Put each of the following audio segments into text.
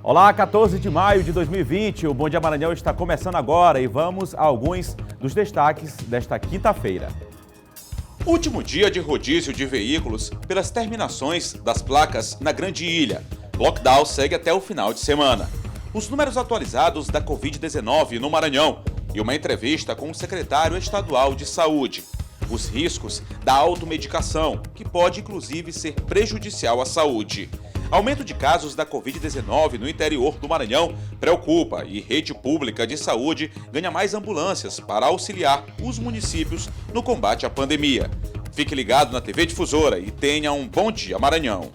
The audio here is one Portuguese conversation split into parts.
Olá, 14 de maio de 2020, o Bom Dia Maranhão está começando agora e vamos a alguns dos destaques desta quinta-feira. Último dia de rodízio de veículos pelas terminações das placas na Grande Ilha. Lockdown segue até o final de semana. Os números atualizados da Covid-19 no Maranhão e uma entrevista com o secretário estadual de Saúde. Os riscos da automedicação, que pode inclusive ser prejudicial à saúde. Aumento de casos da Covid-19 no interior do Maranhão preocupa e rede pública de saúde ganha mais ambulâncias para auxiliar os municípios no combate à pandemia. Fique ligado na TV Difusora e tenha um bom dia, Maranhão.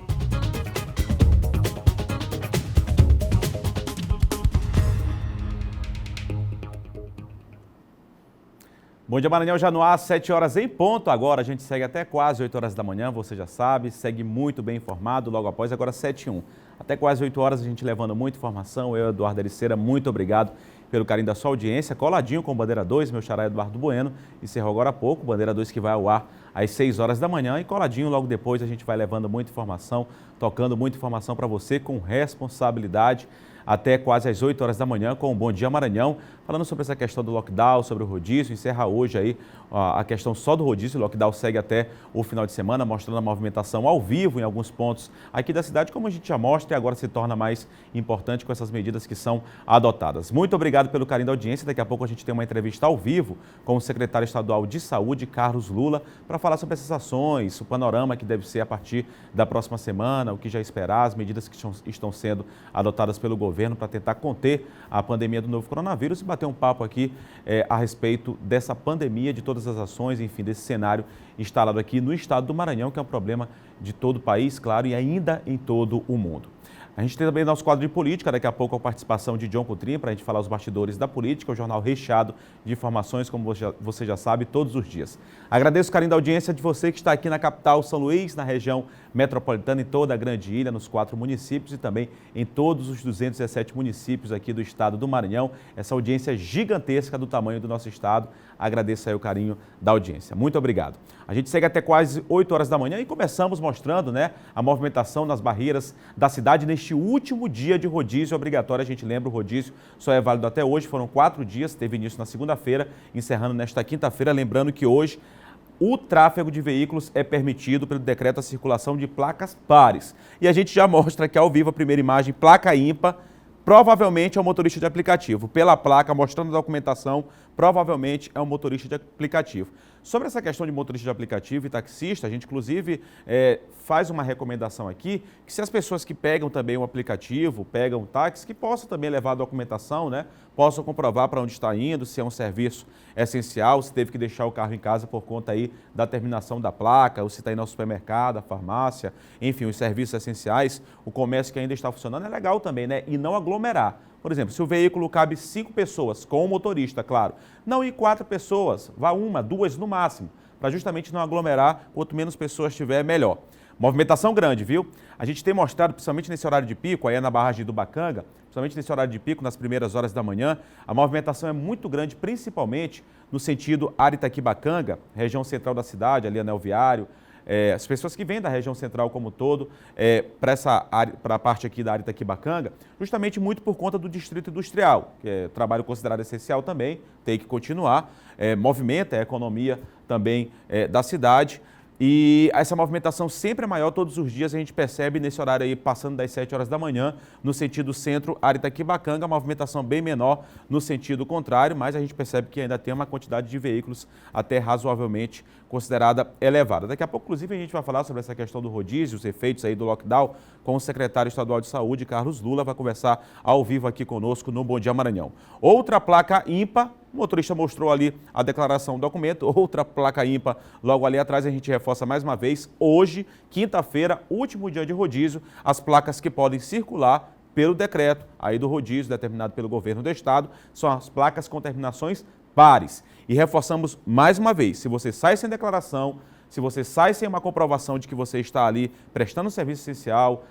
Bom Dia Maranhão já no ar, 7 horas em ponto. Agora a gente segue até quase 8 horas da manhã, você já sabe, segue muito bem informado logo após, agora 7h01. Até quase 8 horas a gente levando muita informação. Eu, Eduardo Ericeira, muito obrigado pelo carinho da sua audiência. Coladinho com Bandeira 2, meu xará Eduardo Bueno, encerrou agora há pouco, Bandeira 2 que vai ao ar às 6 horas da manhã e coladinho logo depois a gente vai levando muita informação, tocando muita informação para você com responsabilidade. Até quase às 8 horas da manhã com o Bom Dia Maranhão, falando sobre essa questão do lockdown, sobre o rodízio. Encerra hoje aí a questão só do rodízio. O lockdown segue até o final de semana, mostrando a movimentação ao vivo em alguns pontos aqui da cidade, como a gente já mostra, e agora se torna mais importante com essas medidas que são adotadas. Muito obrigado pelo carinho da audiência. Daqui a pouco a gente tem uma entrevista ao vivo com o secretário estadual de Saúde, Carlos Lula, para falar sobre essas ações, o panorama que deve ser a partir da próxima semana, o que já esperar, as medidas que estão sendo adotadas pelo governo para tentar conter a pandemia do novo coronavírus e bater um papo aqui a respeito dessa pandemia, de todas as ações, enfim, desse cenário instalado aqui no estado do Maranhão, que é um problema de todo o país, claro, e ainda em todo o mundo. A gente tem também nosso quadro de política, daqui a pouco a participação de John Coutrinho para a gente falar os bastidores da política, o jornal recheado de informações, como você já sabe, todos os dias. Agradeço o carinho da audiência de você que está aqui na capital São Luís, na região metropolitana, em toda a Grande Ilha, nos 4 municípios e também em todos os 217 municípios aqui do estado do Maranhão. Essa audiência gigantesca do tamanho do nosso estado. Agradeço aí o carinho da audiência. Muito obrigado. A gente segue até quase 8 horas da manhã e começamos mostrando, a movimentação nas barreiras da cidade neste último dia de rodízio obrigatório. A gente lembra, o rodízio só é válido até hoje, foram 4 dias, teve início na segunda-feira, encerrando nesta quinta-feira. Lembrando que hoje o tráfego de veículos é permitido pelo decreto a circulação de placas pares. E a gente já mostra aqui ao vivo a primeira imagem, placa ímpar, provavelmente é um motorista de aplicativo. Pela placa, mostrando a documentação, provavelmente é um motorista de aplicativo. Sobre essa questão de motorista de aplicativo e taxista, a gente inclusive faz uma recomendação aqui, que se as pessoas que pegam também um aplicativo, pegam um táxi, que possam também levar a documentação, possam comprovar para onde está indo, se é um serviço essencial, se teve que deixar o carro em casa por conta aí da terminação da placa, ou se está indo ao supermercado, à farmácia, enfim, os serviços essenciais, o comércio que ainda está funcionando é legal também, e não aglomerar. Por exemplo, se o veículo cabe 5 pessoas, com o motorista, claro, não ir 4 pessoas, vá 1, 2 no máximo, para justamente não aglomerar, quanto menos pessoas tiver, melhor. Movimentação grande, viu? A gente tem mostrado, principalmente nesse horário de pico, aí na barragem do Bacanga, principalmente nesse horário de pico, nas primeiras horas da manhã, a movimentação é muito grande, principalmente no sentido Aritaquibacanga, região central da cidade, ali Anel Viário. As pessoas que vêm da região central como um todo, para a parte aqui da Aritaquibacanga, justamente muito por conta do distrito industrial, que é trabalho considerado essencial também, tem que continuar, movimenta a economia também da cidade. E essa movimentação sempre é maior, todos os dias a gente percebe nesse horário aí, passando das 7 horas da manhã, no sentido centro, Aritaquibacanga, a movimentação bem menor no sentido contrário, mas a gente percebe que ainda tem uma quantidade de veículos até razoavelmente considerada elevada. Daqui a pouco, inclusive, a gente vai falar sobre essa questão do rodízio, os efeitos aí do lockdown, com o secretário estadual de Saúde, Carlos Lula, vai conversar ao vivo aqui conosco no Bom Dia Maranhão. Outra placa ímpar, o motorista mostrou ali a declaração do documento, outra placa ímpar logo ali atrás, a gente reforça mais uma vez, hoje, quinta-feira, último dia de rodízio, as placas que podem circular pelo decreto aí do rodízio determinado pelo governo do estado, são as placas com terminações pares. E reforçamos mais uma vez, se você sai sem declaração, se você sai sem uma comprovação de que você está ali prestando serviço essencial,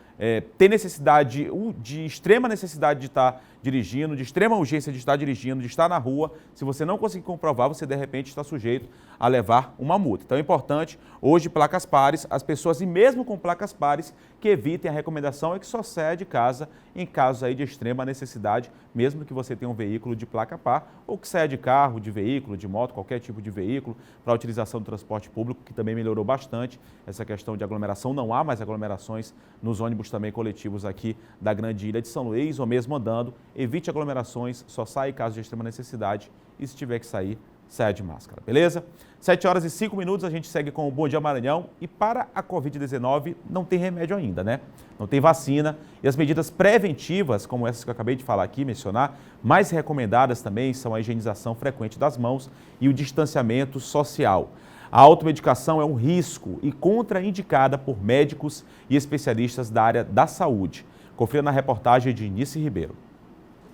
tem necessidade, de extrema necessidade de estar dirigindo, de extrema urgência de estar dirigindo, de estar na rua, se você não conseguir comprovar, você de repente está sujeito a levar uma multa. Então é importante, hoje, placas pares, as pessoas, e mesmo com placas pares, que evitem. A recomendação é que só saia de casa em casos aí de extrema necessidade, mesmo que você tenha um veículo de placa par, ou que saia de carro, de veículo, de moto, qualquer tipo de veículo, para a utilização do transporte público, que também melhorou bastante essa questão de aglomeração. Não há mais aglomerações nos ônibus também coletivos aqui da Grande Ilha de São Luís, ou mesmo andando. Evite aglomerações, só saia em caso de extrema necessidade, e se tiver que sair, saia de máscara, beleza? 7h05, a gente segue com o Bom Dia Maranhão. E para a Covid-19 não tem remédio ainda, né? Não tem vacina, e as medidas preventivas, como essas que eu acabei de falar aqui, mencionar, mais recomendadas também são a higienização frequente das mãos e o distanciamento social. A automedicação é um risco e contraindicada por médicos e especialistas da área da saúde. Confira na reportagem de Nice Ribeiro.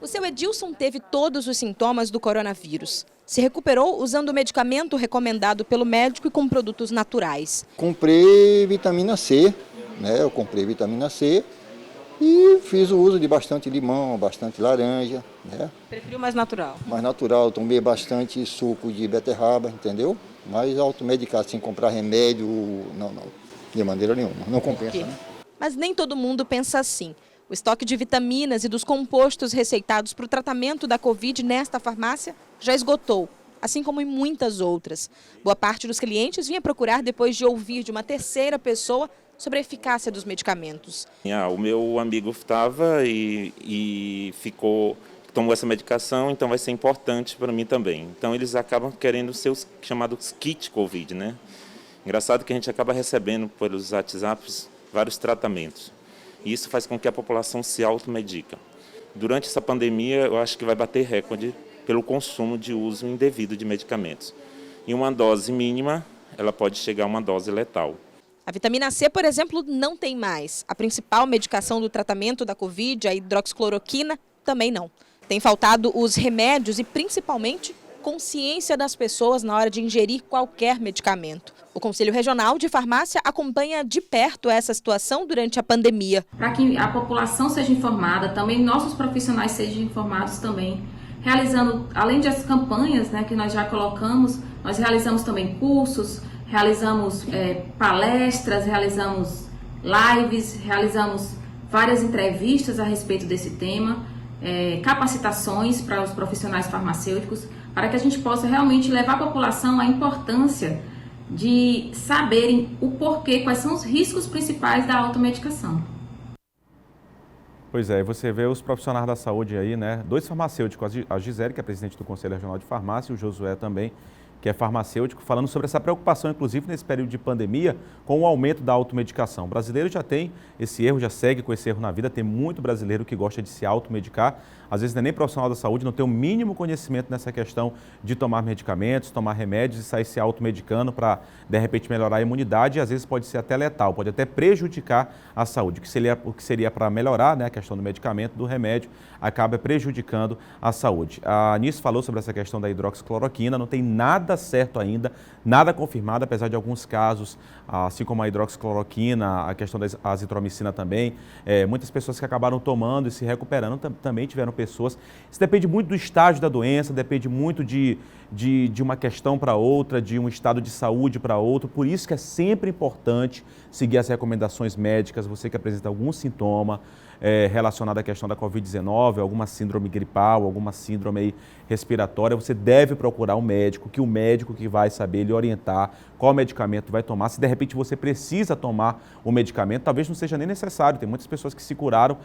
O seu Edilson teve todos os sintomas do coronavírus. Se recuperou usando o medicamento recomendado pelo médico e com produtos naturais. Comprei vitamina C, né? Eu comprei vitamina C e fiz o uso de bastante limão, bastante laranja, né? Preferiu mais natural? Mais natural, tomei bastante suco de beterraba, entendeu? Mas automedicar sem comprar remédio, não, de maneira nenhuma, não compensa, né? Mas nem todo mundo pensa assim. O estoque de vitaminas e dos compostos receitados para o tratamento da Covid nesta farmácia já esgotou, assim como em muitas outras. Boa parte dos clientes vinha procurar depois de ouvir de uma terceira pessoa sobre a eficácia dos medicamentos. O meu amigo estava e tomou essa medicação, então vai ser importante para mim também. Então eles acabam querendo ser os chamados kit Covid, né? Engraçado que a gente acaba recebendo pelos WhatsApps vários tratamentos. E isso faz com que a população se automedica. Durante essa pandemia, eu acho que vai bater recorde pelo consumo de uso indevido de medicamentos. Em uma dose mínima, ela pode chegar a uma dose letal. A vitamina C, por exemplo, não tem mais. A principal medicação do tratamento da Covid, a hidroxicloroquina, também não. Tem faltado os remédios e, principalmente, consciência das pessoas na hora de ingerir qualquer medicamento. O Conselho Regional de Farmácia acompanha de perto essa situação durante a pandemia. Para que a população seja informada, também nossos profissionais sejam informados também, realizando, além das campanhas, né, que nós já colocamos, nós realizamos também cursos, realizamos palestras, realizamos lives, realizamos várias entrevistas a respeito desse tema, capacitações para os profissionais farmacêuticos, para que a gente possa realmente levar à população a importância de saberem o porquê, quais são os riscos principais da automedicação. Pois é, você vê os profissionais da saúde aí, né? 2 farmacêuticos, a Gisele, que é presidente do Conselho Regional de Farmácia, e o Josué também, que é farmacêutico, falando sobre essa preocupação, inclusive nesse período de pandemia, com o aumento da automedicação. O brasileiro já tem esse erro, já segue com esse erro na vida, tem muito brasileiro que gosta de se automedicar, às vezes não é nem profissional da saúde, não tem o mínimo conhecimento nessa questão de tomar medicamentos, tomar remédios e sair se automedicando para, de repente, melhorar a imunidade, e às vezes pode ser até letal, pode até prejudicar a saúde. O que seria para melhorar, né, a questão do medicamento, do remédio, acaba prejudicando a saúde. A Nice falou sobre essa questão da hidroxicloroquina, não tem nada certo ainda, nada confirmado, apesar de alguns casos, assim como a hidroxicloroquina, a questão da azitromicina também, muitas pessoas que acabaram tomando e se recuperando também tiveram pessoas. Isso depende muito do estágio da doença, depende muito de uma questão para outra, de um estado de saúde para outro, por isso que é sempre importante seguir as recomendações médicas, você que apresenta algum sintoma relacionado à questão da Covid-19, alguma síndrome gripal, alguma síndrome aí respiratória, você deve procurar um médico, que o médico que vai saber lhe orientar qual medicamento vai tomar. Se de repente você precisa tomar o medicamento, talvez não seja nem necessário, tem muitas pessoas que se curaram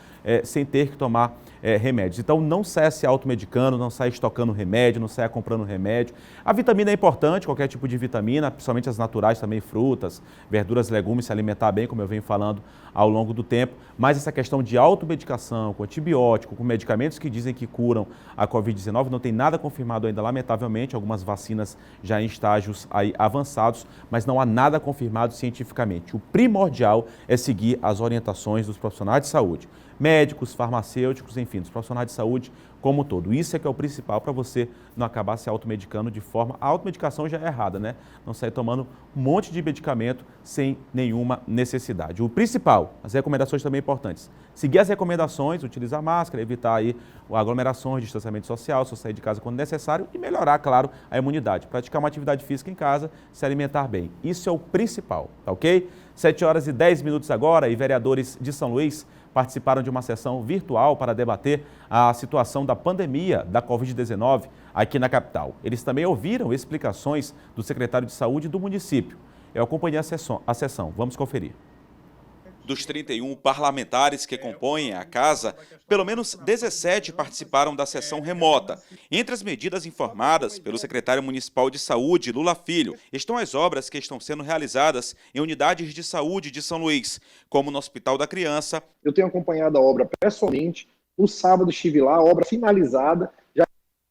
sem ter que tomar remédios. Então não saia se automedicando, não saia estocando remédio, não saia comprando remédio. A vitamina é importante, qualquer tipo de vitamina, principalmente as naturais também, frutas, verduras, legumes, se alimentar bem, como eu venho falando ao longo do tempo, mas essa questão de automedicação, com antibiótico, com medicamentos que dizem que curam a Covid-19, não tem nada confirmado ainda, lamentavelmente, algumas vacinas já em estágios aí avançados, mas não há nada confirmado cientificamente. O primordial é seguir as orientações dos profissionais de saúde, médicos, farmacêuticos, enfim, dos profissionais de saúde como um todo. Isso é que é o principal para você não acabar se automedicando de forma... A automedicação já é errada, né? Não sair tomando um monte de medicamento sem nenhuma necessidade. O principal, as recomendações também importantes. Seguir as recomendações, utilizar máscara, evitar aí aglomerações, distanciamento social, só sair de casa quando necessário e melhorar, claro, a imunidade. Praticar uma atividade física em casa, se alimentar bem. Isso é o principal, tá ok? 7h10 agora e vereadores de São Luís participaram de uma sessão virtual para debater a situação da pandemia da Covid-19 aqui na capital. Eles também ouviram explicações do secretário de Saúde do município. Eu acompanhei a sessão. Vamos conferir. Dos 31 parlamentares que compõem a casa, pelo menos 17 participaram da sessão remota. Entre as medidas informadas pelo secretário municipal de Saúde, Lula Filho, estão as obras que estão sendo realizadas em unidades de saúde de São Luís, como no Hospital da Criança. Eu tenho acompanhado a obra pessoalmente. No sábado estive lá, a obra finalizada. Já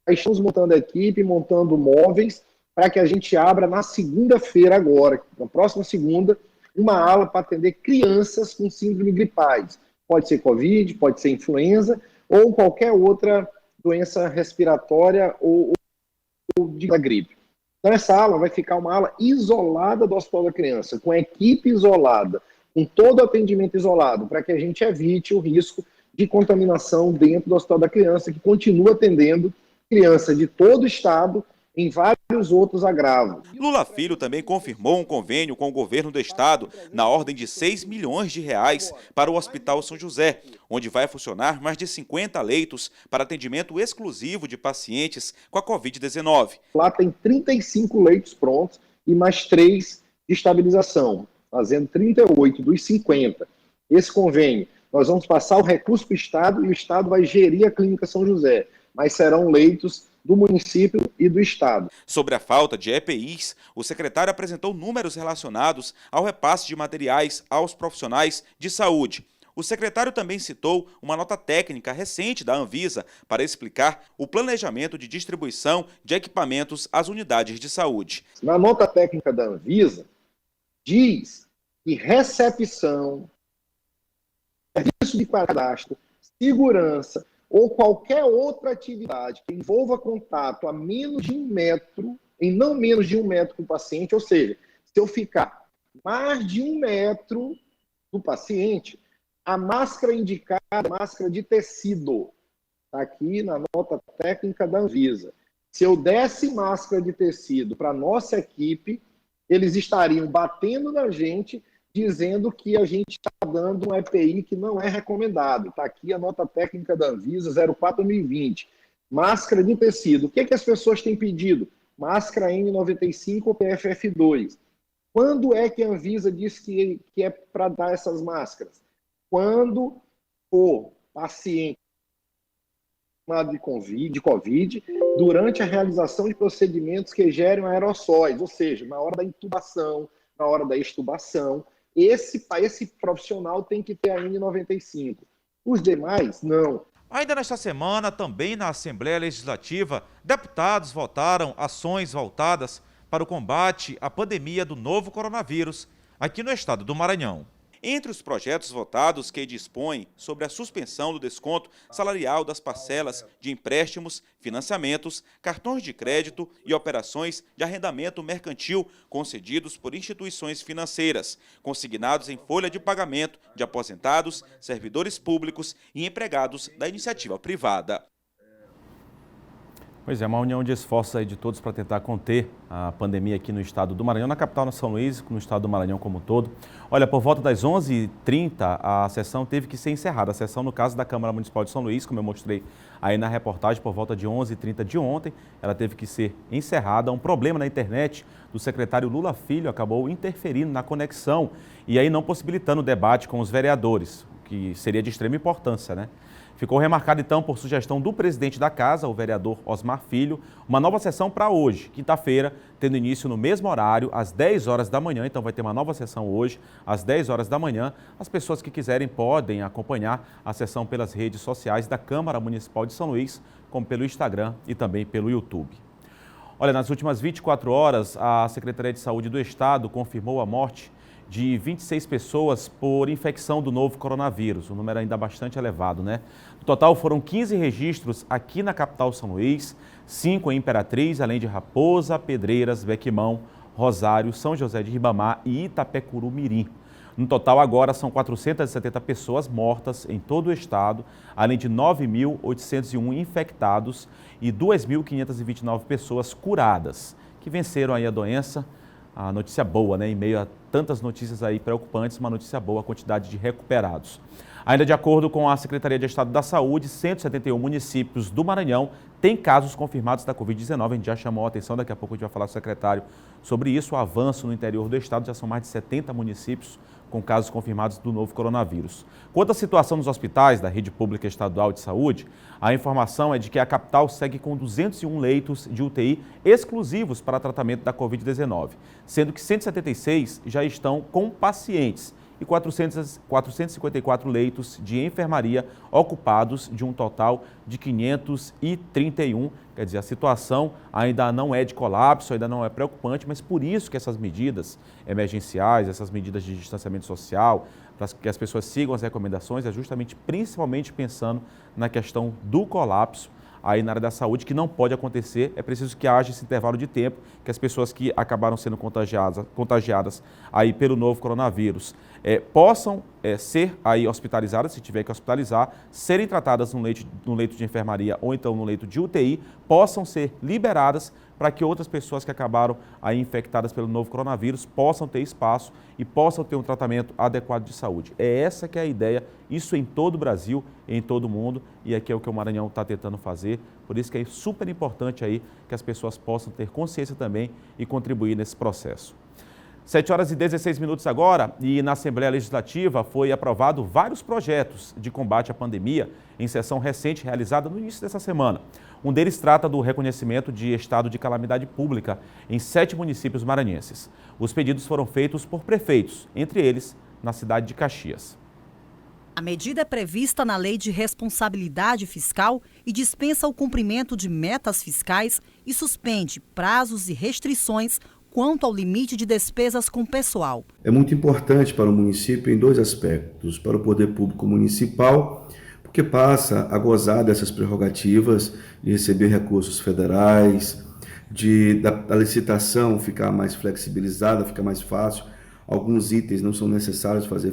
estamos montando a equipe, montando móveis, para que a gente abra na segunda-feira agora, na próxima segunda, uma ala para atender crianças com síndrome gripais. Pode ser Covid, pode ser influenza ou qualquer outra doença respiratória ou de gripe. Então essa ala vai ficar uma ala isolada do Hospital da Criança, com a equipe isolada, com todo o atendimento isolado, para que a gente evite o risco de contaminação dentro do Hospital da Criança, que continua atendendo crianças de todo o estado em vários outros agravos. Lula Filho também confirmou um convênio com o governo do estado na ordem de 6 milhões de reais para o Hospital São José, onde vai funcionar mais de 50 leitos para atendimento exclusivo de pacientes com a Covid-19. Lá tem 35 leitos prontos e mais 3 de estabilização, fazendo 38 dos 50. Esse convênio, nós vamos passar o recurso para o estado e o estado vai gerir a Clínica São José, mas serão leitos do município e do estado. Sobre a falta de EPIs, o secretário apresentou números relacionados ao repasse de materiais aos profissionais de saúde. O secretário também citou uma nota técnica recente da Anvisa para explicar o planejamento de distribuição de equipamentos às unidades de saúde. Na nota técnica da Anvisa, diz que recepção, serviço de cadastro, segurança, ou qualquer outra atividade que envolva contato a menos de 1 metro, em não menos de 1 metro com o paciente, ou seja, se eu ficar mais de 1 metro do paciente, a máscara indicada é máscara de tecido, está aqui na nota técnica da Anvisa. Se eu desse máscara de tecido para a nossa equipe, eles estariam batendo na gente, dizendo que a gente está dando um EPI que não é recomendado. Está aqui a nota técnica da Anvisa 04/2020. Máscara de tecido. O que as pessoas têm pedido? Máscara N95 ou PFF2. Quando é que a Anvisa diz que é para dar essas máscaras? Quando o paciente de COVID, durante a realização de procedimentos que gerem aerossóis, ou seja, na hora da intubação, na hora da extubação, esse profissional tem que ter a N95. Os demais, não. Ainda nesta semana, também na Assembleia Legislativa, deputados votaram ações voltadas para o combate à pandemia do novo coronavírus aqui no estado do Maranhão. Entre os projetos votados que dispõem sobre a suspensão do desconto salarial das parcelas de empréstimos, financiamentos, cartões de crédito e operações de arrendamento mercantil concedidos por instituições financeiras, consignados em folha de pagamento de aposentados, servidores públicos e empregados da iniciativa privada. Pois é, uma união de esforços aí de todos para tentar conter a pandemia aqui no estado do Maranhão, na capital, no São Luís, no estado do Maranhão como um todo. Olha, por volta das 11h30, a sessão teve que ser encerrada. A sessão, no caso da Câmara Municipal de São Luís, como eu mostrei aí na reportagem, por volta de 11h30 de ontem, ela teve que ser encerrada. Um problema na internet do secretário Lula Filho acabou interferindo na conexão e aí não possibilitando o debate com os vereadores, o que seria de extrema importância, né? Ficou remarcado, então, por sugestão do presidente da Casa, o vereador Osmar Filho, uma nova sessão para hoje, quinta-feira, tendo início no mesmo horário, às 10 horas da manhã. Então, vai ter uma nova sessão hoje, às 10 horas da manhã. As pessoas que quiserem podem acompanhar a sessão pelas redes sociais da Câmara Municipal de São Luís, como pelo Instagram e também pelo YouTube. Olha, nas últimas 24 horas, a Secretaria de Saúde do Estado confirmou a morte de 26 pessoas por infecção do novo coronavírus, um número ainda bastante elevado, né? No total foram 15 registros aqui na capital São Luís, 5 em Imperatriz, além de Raposa, Pedreiras, Bequimão, Rosário, São José de Ribamar e Itapecuru-Mirim. No total, agora, são 470 pessoas mortas em todo o estado, além de 9.801 infectados e 2.529 pessoas curadas, que venceram aí a doença. A notícia boa, né? Em meio a tantas notícias aí preocupantes, uma notícia boa, a quantidade de recuperados. Ainda de acordo com a Secretaria de Estado da Saúde, 171 municípios do Maranhão têm casos confirmados da Covid-19. A gente já chamou a atenção, daqui a pouco a gente vai falar com o secretário sobre isso. O avanço no interior do estado, já são mais de 70 municípios com casos confirmados do novo coronavírus. Quanto à situação nos hospitais da rede pública estadual de saúde, a informação é de que a capital segue com 201 leitos de UTI exclusivos para tratamento da Covid-19, sendo que 176 já estão com pacientes e 454 leitos de enfermaria ocupados, de um total de 531. Quer dizer, a situação ainda não é de colapso, ainda não é preocupante, mas por isso que essas medidas emergenciais, essas medidas de distanciamento social, para que as pessoas sigam as recomendações, é justamente, principalmente pensando na questão do colapso aí na área da saúde, que não pode acontecer. É preciso que haja esse intervalo de tempo, que as pessoas que acabaram sendo contagiadas aí pelo novo coronavírus possam ser aí hospitalizadas, se tiver que hospitalizar, serem tratadas no leito de enfermaria ou então no leito de UTI, possam ser liberadas para que outras pessoas que acabaram aí infectadas pelo novo coronavírus possam ter espaço e possam ter um tratamento adequado de saúde. É essa que é a ideia, isso em todo o Brasil, em todo o mundo, e aqui é o que o Maranhão está tentando fazer. Por isso que é super importante aí que as pessoas possam ter consciência também e contribuir nesse processo. 7 horas e 16 minutos agora, e na Assembleia Legislativa foi aprovado vários projetos de combate à pandemia em sessão recente realizada no início dessa semana. Um deles trata do reconhecimento de estado de calamidade pública em 7 municípios maranhenses. Os pedidos foram feitos por prefeitos, entre eles na cidade de Caxias. A medida é prevista na Lei de Responsabilidade Fiscal e dispensa o cumprimento de metas fiscais e suspende prazos e restrições quanto ao limite de despesas com pessoal. É muito importante para o município em 2 aspectos. Para o poder público municipal, porque passa a dessas prerrogativas de receber recursos federais, da licitação ficar mais flexibilizada, ficar mais fácil. Alguns itens não são necessários fazer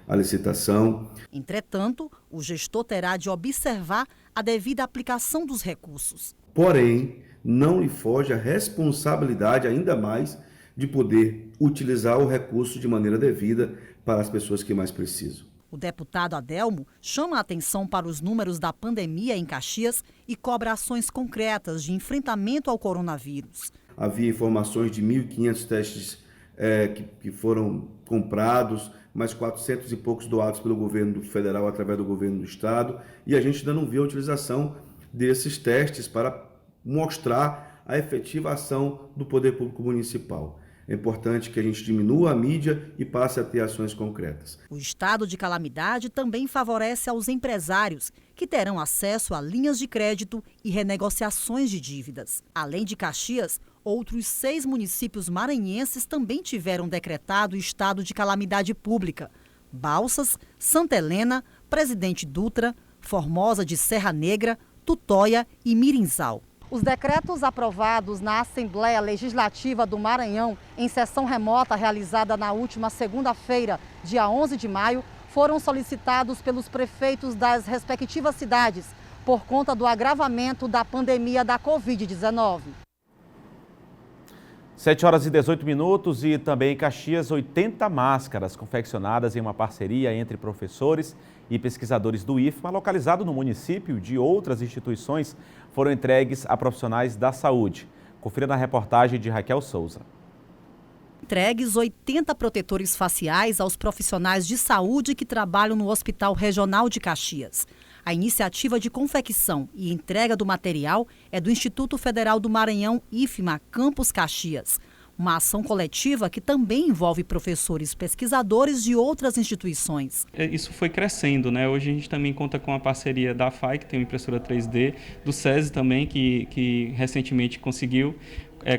a licitação. Entretanto, o gestor terá de observar a devida aplicação dos recursos. Porém, não lhe foge a responsabilidade ainda mais de poder utilizar o recurso de maneira devida para as pessoas que mais precisam. O deputado Adelmo chama a atenção para os números da pandemia em Caxias e cobra ações concretas de enfrentamento ao coronavírus. Havia informações de 1.500 testes que foram comprados, mais 400 e poucos doados pelo governo federal através do governo do estado, e a gente ainda não vê a utilização desses testes para mostrar a efetiva ação do poder público municipal. É importante que a gente diminua a mídia e passe a ter ações concretas. O estado de calamidade também favorece aos empresários, que terão acesso a linhas de crédito e renegociações de dívidas. Além de Caxias, outros 6 municípios maranhenses também tiveram decretado estado de calamidade pública: Balsas, Santa Helena, Presidente Dutra, Formosa de Serra Negra, Tutóia e Mirinzal. Os decretos aprovados na Assembleia Legislativa do Maranhão, em sessão remota realizada na última segunda-feira, dia 11 de maio, foram solicitados pelos prefeitos das respectivas cidades por conta do agravamento da pandemia da Covid-19. 7 horas e 18 minutos e também em Caxias, 80 máscaras confeccionadas em uma parceria entre professores e pesquisadores do IFMA, localizado no município, de outras instituições, foram entregues a profissionais da saúde. Confira na reportagem de Raquel Souza. Entregues 80 protetores faciais aos profissionais de saúde que trabalham no Hospital Regional de Caxias. A iniciativa de confecção e entrega do material é do Instituto Federal do Maranhão, IFMA, Campus Caxias. Uma ação coletiva que também envolve professores pesquisadores de outras instituições. Isso foi crescendo, né? Hoje a gente também conta com a parceria da FAI, que tem uma impressora 3D, do SESI também, que recentemente conseguiu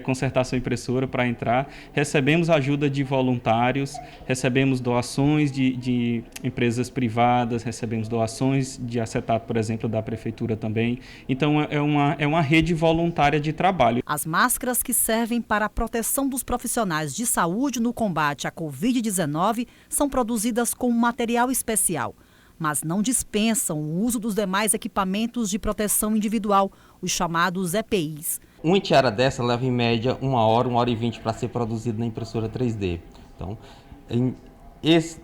consertar sua impressora para entrar. Recebemos ajuda de voluntários, recebemos doações de empresas privadas, recebemos doações de acetato, por exemplo, da prefeitura também. Então, é uma rede voluntária de trabalho. As máscaras que servem para a proteção dos profissionais de saúde no combate à Covid-19 são produzidas com um material especial, mas não dispensam o uso dos demais equipamentos de proteção individual, os chamados EPIs. Uma tiara dessa leva em média 1 hora e 20 para ser produzido na impressora 3D. Então,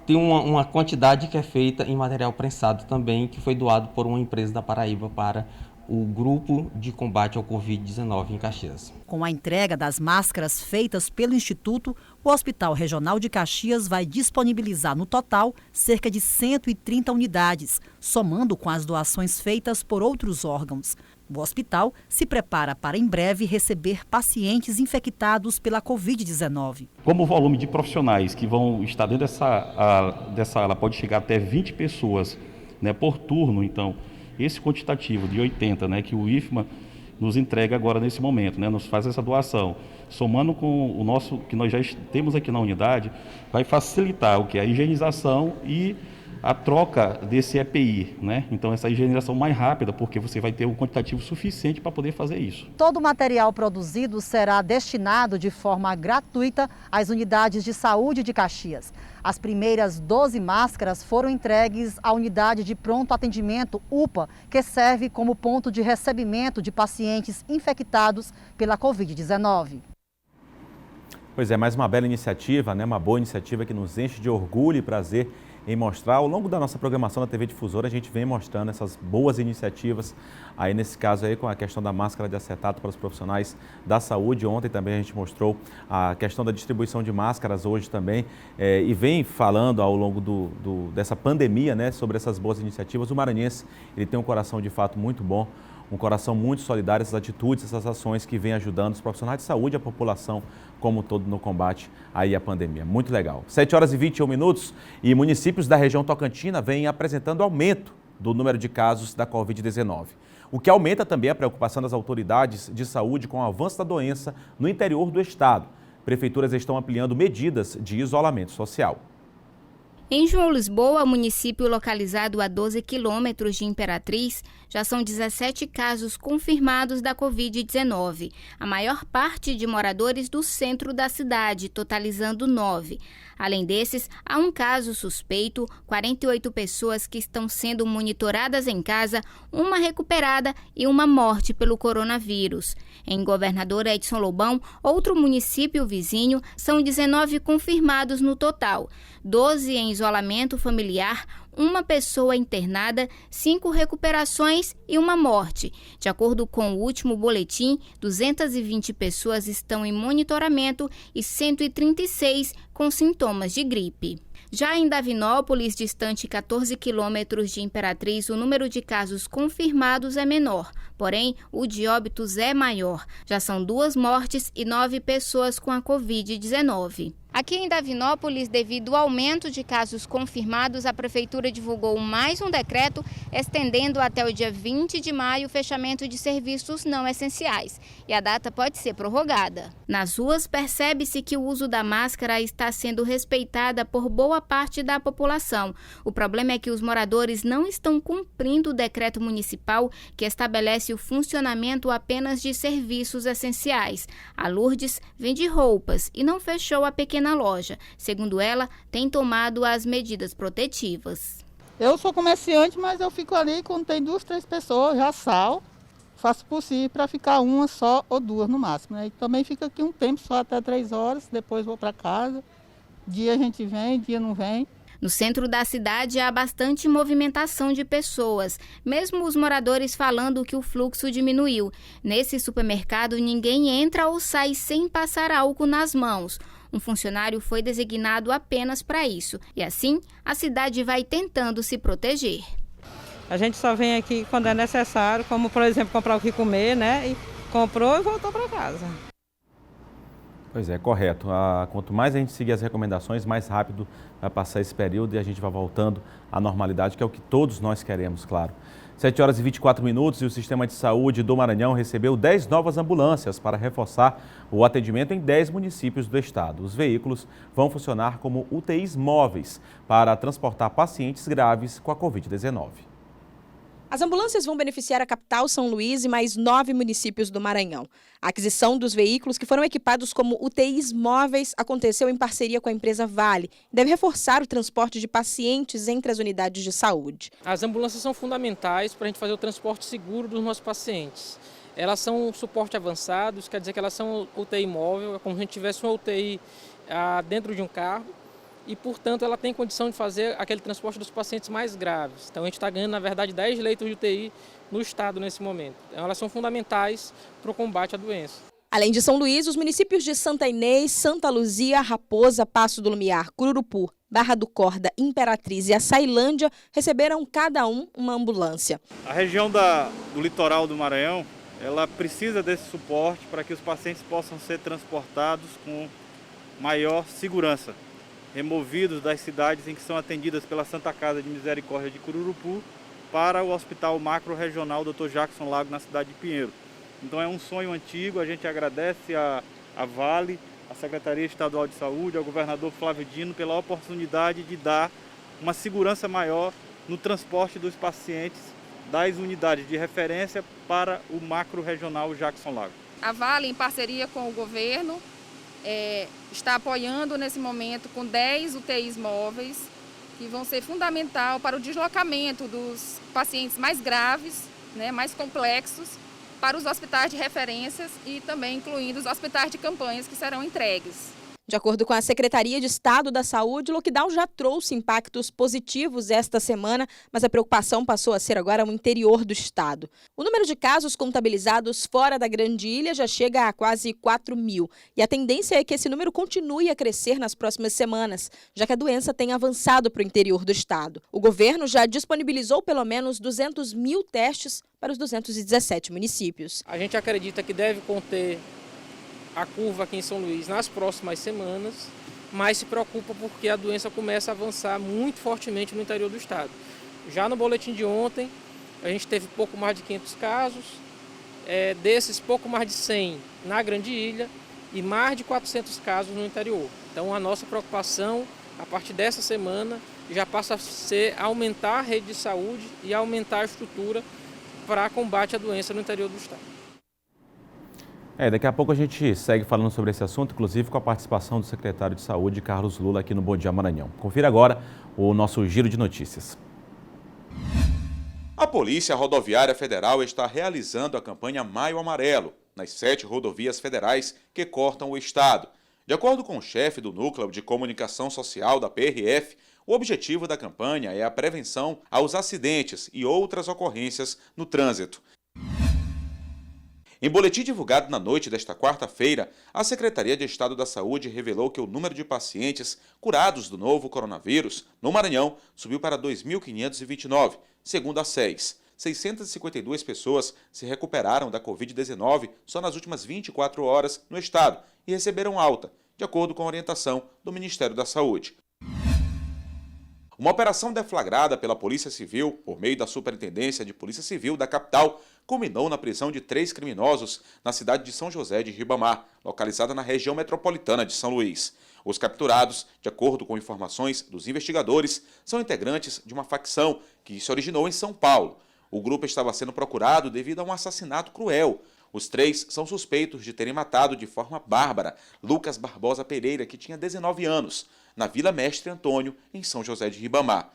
tem uma quantidade que é feita em material prensado também, que foi doado por uma empresa da Paraíba para o grupo de combate ao Covid-19 em Caxias. Com a entrega das máscaras feitas pelo Instituto, o Hospital Regional de Caxias vai disponibilizar no total cerca de 130 unidades, somando com as doações feitas por outros órgãos. O hospital se prepara para em breve receber pacientes infectados pela Covid-19. Como o volume de profissionais que vão estar dentro dessa ala pode chegar até 20 pessoas, né, por turno, então esse quantitativo de 80, né, que o IFMA nos entrega agora nesse momento, né, nos faz essa doação, somando com o nosso que nós já temos aqui na unidade, vai facilitar o que? A higienização e a troca desse EPI, né? Então essa higienização mais rápida, porque você vai ter um quantitativo suficiente para poder fazer isso. Todo o material produzido será destinado de forma gratuita às unidades de saúde de Caxias. As primeiras 12 máscaras foram entregues à unidade de pronto atendimento UPA, que serve como ponto de recebimento de pacientes infectados pela Covid-19. Pois é, mais uma bela iniciativa, né? Uma boa iniciativa que nos enche de orgulho e prazer em mostrar. Ao longo da nossa programação na TV Difusora, a gente vem mostrando essas boas iniciativas, aí nesse caso aí com a questão da máscara de acetato para os profissionais da saúde. Ontem também a gente mostrou a questão da distribuição de máscaras, hoje também, e vem falando ao longo dessa pandemia, né, sobre essas boas iniciativas. O maranhense, ele tem um coração de fato muito bom, um coração muito solidário, essas atitudes, essas ações que vêm ajudando os profissionais de saúde e a população como um todo no combate aí à pandemia. Muito legal. 7 horas e 21 minutos e municípios da região Tocantina vêm apresentando aumento do número de casos da Covid-19. O que aumenta também a preocupação das autoridades de saúde com o avanço da doença no interior do estado. Prefeituras estão ampliando medidas de isolamento social. Em João Lisboa, município localizado a 12 quilômetros de Imperatriz, já são 17 casos confirmados da Covid-19. A maior parte de moradores do centro da cidade, totalizando 9. Além desses, há um caso suspeito, 48 pessoas que estão sendo monitoradas em casa, uma recuperada e uma morte pelo coronavírus. Em Governador Edson Lobão, outro município vizinho, são 19 confirmados no total, 12 em isolamento familiar, uma pessoa internada, 5 recuperações e uma morte. De acordo com o último boletim, 220 pessoas estão em monitoramento e 136 com sintomas de gripe. Já em Davinópolis, distante 14 quilômetros de Imperatriz, o número de casos confirmados é menor, porém o de óbitos é maior. Já são 2 mortes e 9 pessoas com a Covid-19. Aqui em Davinópolis, devido ao aumento de casos confirmados, a Prefeitura divulgou mais um decreto estendendo até o dia 20 de maio o fechamento de serviços não essenciais. E a data pode ser prorrogada. Nas ruas, percebe-se que o uso da máscara está sendo respeitada por boa parte da população. O problema é que os moradores não estão cumprindo o decreto municipal que estabelece o funcionamento apenas de serviços essenciais. A Lourdes vende roupas e não fechou a pequena loja. Segundo ela, tem tomado as medidas protetivas. Eu sou comerciante, mas eu fico ali quando tem 2, 3 pessoas, já sal, faço o possível para ficar uma só ou 2 no máximo, né? E também fica aqui um tempo, só até 3 horas, depois vou para casa. Dia a gente vem, dia não vem. No centro da cidade há bastante movimentação de pessoas, mesmo os moradores falando que o fluxo diminuiu. Nesse supermercado, ninguém entra ou sai sem passar álcool nas mãos. Um funcionário foi designado apenas para isso. E assim, a cidade vai tentando se proteger. A gente só vem aqui quando é necessário, como, por exemplo, comprar o que comer, né? E comprou e voltou para casa. Pois é, correto. Quanto mais a gente seguir as recomendações, mais rápido vai passar esse período e a gente vai voltando à normalidade, que é o que todos nós queremos, claro. 7 horas e 24 minutos e o Sistema de Saúde do Maranhão recebeu 10 novas ambulâncias para reforçar o atendimento em 10 municípios do estado. Os veículos vão funcionar como UTIs móveis para transportar pacientes graves com a Covid-19. As ambulâncias vão beneficiar a capital, São Luís e mais 9 municípios do Maranhão. A aquisição dos veículos, que foram equipados como UTIs móveis, aconteceu em parceria com a empresa Vale. Deve reforçar o transporte de pacientes entre as unidades de saúde. As ambulâncias são fundamentais para a gente fazer o transporte seguro dos nossos pacientes. Elas são um suporte avançado, isso quer dizer que elas são UTI móvel, é como se a gente tivesse uma UTI dentro de um carro. E, portanto, ela tem condição de fazer aquele transporte dos pacientes mais graves. Então, a gente está ganhando, na verdade, 10 leitos de UTI no estado nesse momento. Então, elas são fundamentais para o combate à doença. Além de São Luís, os municípios de Santa Inês, Santa Luzia, Raposa, Passo do Lumiar, Cururupu, Barra do Corda, Imperatriz e Açailândia receberam cada uma ambulância. A região do litoral do Maranhão, ela precisa desse suporte para que os pacientes possam ser transportados com maior segurança, removidos das cidades em que são atendidas pela Santa Casa de Misericórdia de Cururupu para o Hospital Macro-Regional Dr. Jackson Lago, na cidade de Pinheiro. Então é um sonho antigo, a gente agradece a Vale, a Secretaria Estadual de Saúde, ao governador Flávio Dino pela oportunidade de dar uma segurança maior no transporte dos pacientes das unidades de referência para o Macro-Regional Jackson Lago. A Vale, em parceria com o governo, está apoiando nesse momento com 10 UTIs móveis, que vão ser fundamental para o deslocamento dos pacientes mais graves, mais complexos, para os hospitais de referências e também incluindo os hospitais de campanhas que serão entregues. De acordo com a Secretaria de Estado da Saúde, o lockdown já trouxe impactos positivos esta semana, mas a preocupação passou a ser agora o interior do estado. O número de casos contabilizados fora da Grande Ilha já chega a quase 4.000 e a tendência é que esse número continue a crescer nas próximas semanas, já que a doença tem avançado para o interior do estado. O governo já disponibilizou pelo menos 200.000 testes para os 217 municípios. A gente acredita que deve conter a curva aqui em São Luís nas próximas semanas, mas se preocupa porque a doença começa a avançar muito fortemente no interior do estado. Já no boletim de ontem, a gente teve pouco mais de 500 casos, desses pouco mais de 100 na Grande Ilha e mais de 400 casos no interior. Então a nossa preocupação, a partir dessa semana, já passa a ser aumentar a rede de saúde e aumentar a estrutura para combate à doença no interior do estado. Daqui a pouco a gente segue falando sobre esse assunto, inclusive com a participação do secretário de Saúde, Carlos Lula, aqui no Bom Dia Maranhão. Confira agora o nosso giro de notícias. A Polícia Rodoviária Federal está realizando a campanha Maio Amarelo nas 7 rodovias federais que cortam o estado. De acordo com o chefe do Núcleo de Comunicação Social da PRF, o objetivo da campanha é a prevenção aos acidentes e outras ocorrências no trânsito. Em boletim divulgado na noite desta quarta-feira, a Secretaria de Estado da Saúde revelou que o número de pacientes curados do novo coronavírus no Maranhão subiu para 2.529, segundo a SES. 652 pessoas se recuperaram da Covid-19 só nas últimas 24 horas no estado e receberam alta, de acordo com a orientação do Ministério da Saúde. Uma operação deflagrada pela Polícia Civil, por meio da Superintendência de Polícia Civil da capital, culminou na prisão de 3 criminosos na cidade de São José de Ribamar, localizada na região metropolitana de São Luís. Os capturados, de acordo com informações dos investigadores, são integrantes de uma facção que se originou em São Paulo. O grupo estava sendo procurado devido a um assassinato cruel. Os 3 são suspeitos de terem matado de forma bárbara Lucas Barbosa Pereira, que tinha 19 anos, na Vila Mestre Antônio, em São José de Ribamar.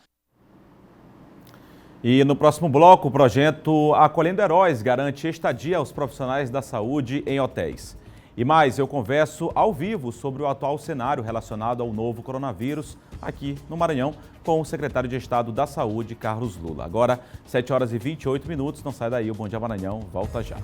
E no próximo bloco, o projeto Acolhendo Heróis garante estadia aos profissionais da saúde em hotéis. E mais, eu converso ao vivo sobre o atual cenário relacionado ao novo coronavírus aqui no Maranhão com o secretário de Estado da Saúde, Carlos Lula. Agora, 7 horas e 28 minutos, não sai daí, o Bom Dia Maranhão volta já.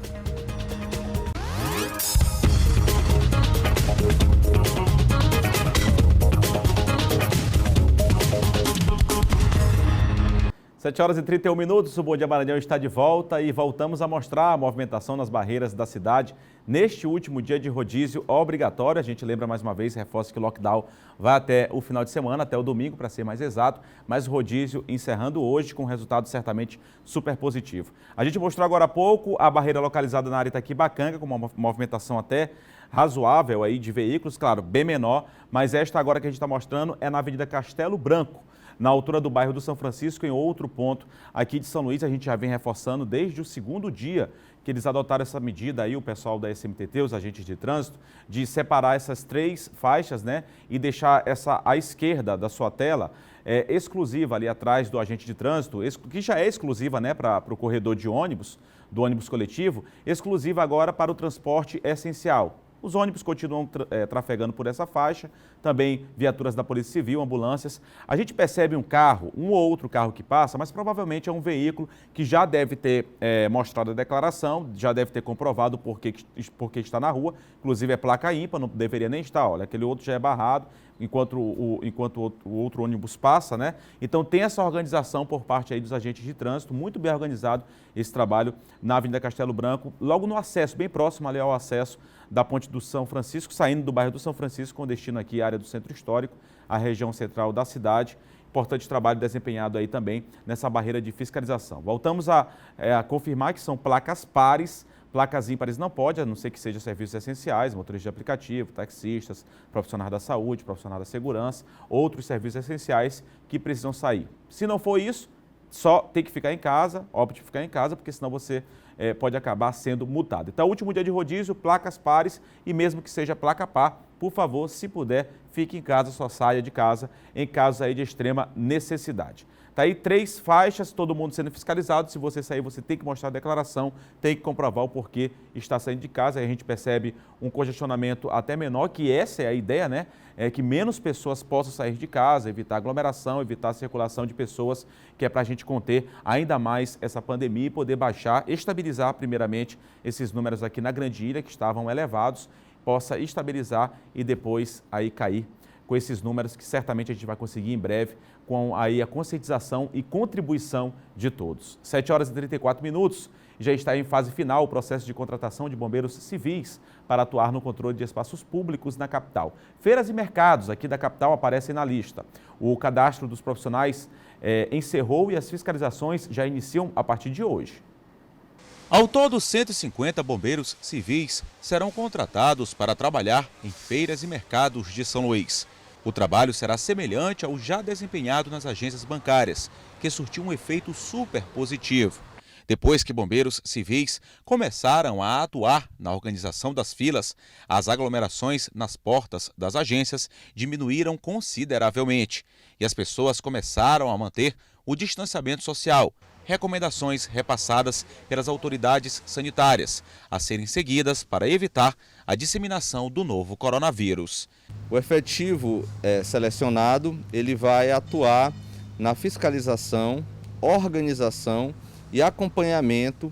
7 horas e 31 minutos, o Bom Dia Maranhão está de volta e voltamos a mostrar a movimentação nas barreiras da cidade neste último dia de rodízio obrigatório. A gente lembra mais uma vez, reforça que o lockdown vai até o final de semana, até o domingo, para ser mais exato, mas o rodízio encerrando hoje com resultado certamente super positivo. A gente mostrou agora há pouco a barreira localizada na área Itaquibacanga, com uma movimentação até razoável aí de veículos, claro, bem menor, mas esta agora que a gente está mostrando é na Avenida Castelo Branco, na altura do bairro do São Francisco, em outro ponto aqui de São Luís. A gente já vem reforçando desde o segundo dia que eles adotaram essa medida aí, o pessoal da SMTT, os agentes de trânsito, de separar essas 3 faixas, né, e deixar essa à esquerda da sua tela exclusiva ali atrás do agente de trânsito, que já é exclusiva, né, para o corredor de ônibus, do ônibus coletivo, exclusiva agora para o transporte essencial. Os ônibus continuam trafegando por essa faixa, também viaturas da Polícia Civil, ambulâncias. A gente percebe um carro, um ou outro carro que passa, mas provavelmente é um veículo que já deve ter mostrado a declaração, já deve ter comprovado porque está na rua, inclusive é placa ímpar, não deveria nem estar, olha, aquele outro já é barrado, enquanto o outro ônibus passa, né? Então tem essa organização por parte aí dos agentes de trânsito, muito bem organizado esse trabalho na Avenida Castelo Branco, logo no acesso, bem próximo ali ao acesso da Ponte do São Francisco, saindo do bairro do São Francisco, com destino aqui à área do Centro Histórico, a região central da cidade. Importante trabalho desempenhado aí também nessa barreira de fiscalização. Voltamos a confirmar que são placas pares. Placas ímpares não pode, a não ser que sejam serviços essenciais, motoristas de aplicativo, taxistas, profissionais da saúde, profissionais da segurança, outros serviços essenciais que precisam sair. Se não for isso, só tem que ficar em casa, opte ficar em casa, porque senão você pode acabar sendo multado. Então, último dia de rodízio, placas pares e mesmo que seja placa par, por favor, se puder, fique em casa, só saia de casa em casos aí de extrema necessidade. Está aí 3 faixas, todo mundo sendo fiscalizado. Se você sair, você tem que mostrar a declaração, tem que comprovar o porquê está saindo de casa. Aí a gente percebe um congestionamento até menor, que essa é a ideia, né? É que menos pessoas possam sair de casa, evitar aglomeração, evitar a circulação de pessoas, que é para a gente conter ainda mais essa pandemia e poder baixar, estabilizar primeiramente esses números aqui na Grande Ilha, que estavam elevados, possa estabilizar e depois aí cair com esses números que certamente a gente vai conseguir em breve, com aí a conscientização e contribuição de todos. 7 horas e 34 minutos, já está em fase final o processo de contratação de bombeiros civis para atuar no controle de espaços públicos na capital. Feiras e mercados aqui da capital aparecem na lista. O cadastro dos profissionais encerrou e as fiscalizações já iniciam a partir de hoje. Ao todo, 150 bombeiros civis serão contratados para trabalhar em feiras e mercados de São Luís. O trabalho será semelhante ao já desempenhado nas agências bancárias, que surtiu um efeito super positivo. Depois que bombeiros civis começaram a atuar na organização das filas, as aglomerações nas portas das agências diminuíram consideravelmente e as pessoas começaram a manter o distanciamento social, recomendações repassadas pelas autoridades sanitárias, a serem seguidas para evitar a disseminação do novo coronavírus. O efetivo selecionado, ele vai atuar na fiscalização, organização e acompanhamento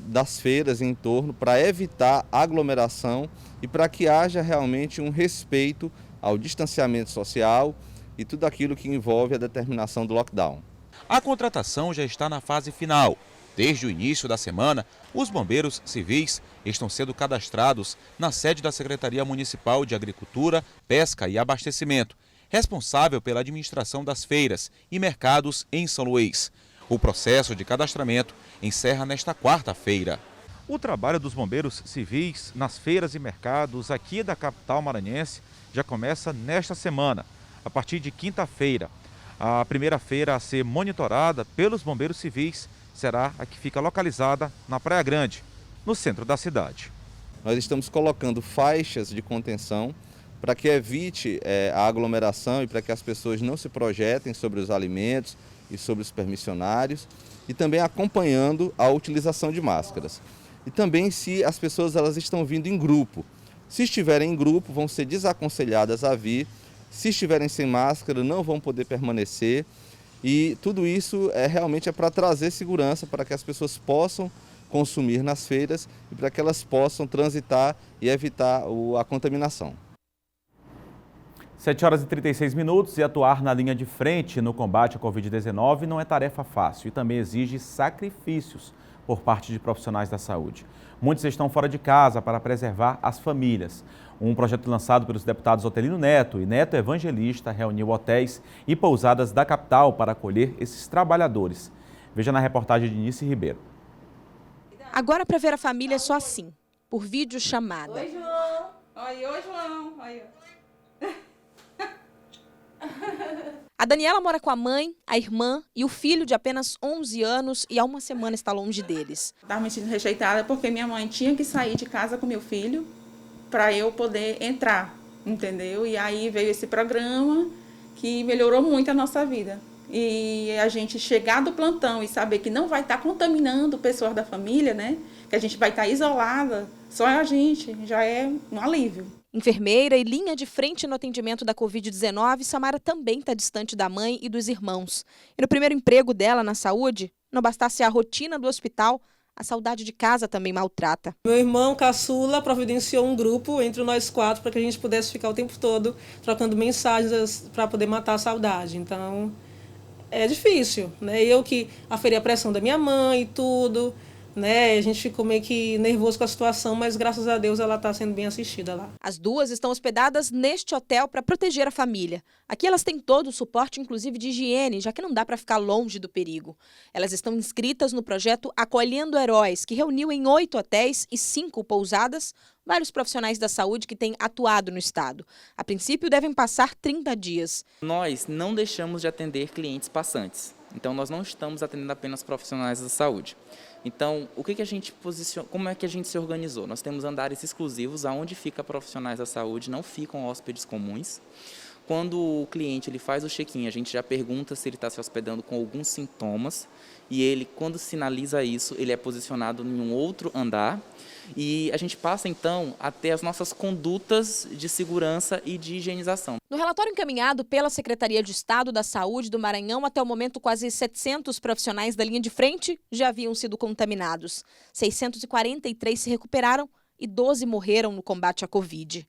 das feiras em torno para evitar aglomeração e para que haja realmente um respeito ao distanciamento social e tudo aquilo que envolve a determinação do lockdown. A contratação já está na fase final. Desde o início da semana, os bombeiros civis estão sendo cadastrados na sede da Secretaria Municipal de Agricultura, Pesca e Abastecimento, responsável pela administração das feiras e mercados em São Luís. O processo de cadastramento encerra nesta quarta-feira. O trabalho dos bombeiros civis nas feiras e mercados aqui da capital maranhense já começa nesta semana, a partir de quinta-feira. A primeira feira a ser monitorada pelos bombeiros civis será a que fica localizada na Praia Grande, no centro da cidade. Nós estamos colocando faixas de contenção para que evite a aglomeração e para que as pessoas não se projetem sobre os alimentos e sobre os permissionários, e também acompanhando a utilização de máscaras. E também se as pessoas elas estão vindo em grupo. Se estiverem em grupo, vão ser desaconselhadas a vir. Se estiverem sem máscara, não vão poder permanecer. E tudo isso realmente para trazer segurança para que as pessoas possam consumir nas feiras e para que elas possam transitar e evitar a contaminação. 7 horas e 36 minutos e atuar na linha de frente no combate à Covid-19 não é tarefa fácil e também exige sacrifícios por parte de profissionais da saúde. Muitos estão fora de casa para preservar as famílias. Um projeto lançado pelos deputados Otelino Neto e Neto Evangelista reuniu hotéis e pousadas da capital para acolher esses trabalhadores. Veja na reportagem de Nice Ribeiro. Agora para ver a família é só assim, por videochamada. Oi, João. Oi, João. Oi. A Daniela mora com a mãe, a irmã e o filho de apenas 11 anos e há uma semana está longe deles. Estava me sentindo rejeitada porque minha mãe tinha que sair de casa com meu filho para eu poder entrar, entendeu? E aí veio esse programa que melhorou muito a nossa vida. E a gente chegar do plantão e saber que não vai estar contaminando pessoas da família, né? Que a gente vai estar isolada, só a gente, já é um alívio. Enfermeira e linha de frente no atendimento da Covid-19, Samara também está distante da mãe e dos irmãos. E no primeiro emprego dela na saúde, não bastasse a rotina do hospital, a saudade de casa também maltrata. Meu irmão caçula providenciou um grupo entre nós 4 para que a gente pudesse ficar o tempo todo trocando mensagens para poder matar a saudade. Então, é difícil, né? Eu que aferi a pressão da minha mãe e tudo, né? A gente ficou meio que nervoso com a situação, mas graças a Deus ela está sendo bem assistida lá. As duas estão hospedadas neste hotel para proteger a família. Aqui elas têm todo o suporte, inclusive de higiene, já que não dá para ficar longe do perigo. Elas estão inscritas no projeto Acolhendo Heróis, que reuniu em 8 hotéis e 5 pousadas vários profissionais da saúde que têm atuado no estado. A princípio devem passar 30 dias. Nós não deixamos de atender clientes passantes. Então nós não estamos atendendo apenas profissionais da saúde. Então, como é que a gente se organizou? Nós temos andares exclusivos onde fica profissionais da saúde, não ficam hóspedes comuns. Quando o cliente ele faz o check-in, a gente já pergunta se ele está se hospedando com alguns sintomas e ele, quando sinaliza isso, ele é posicionado em um outro andar e a gente passa, então, a ter as nossas condutas de segurança e de higienização. No relatório encaminhado pela Secretaria de Estado da Saúde do Maranhão, até o momento quase 700 profissionais da linha de frente já haviam sido contaminados. 643 se recuperaram e 12 morreram no combate à Covid.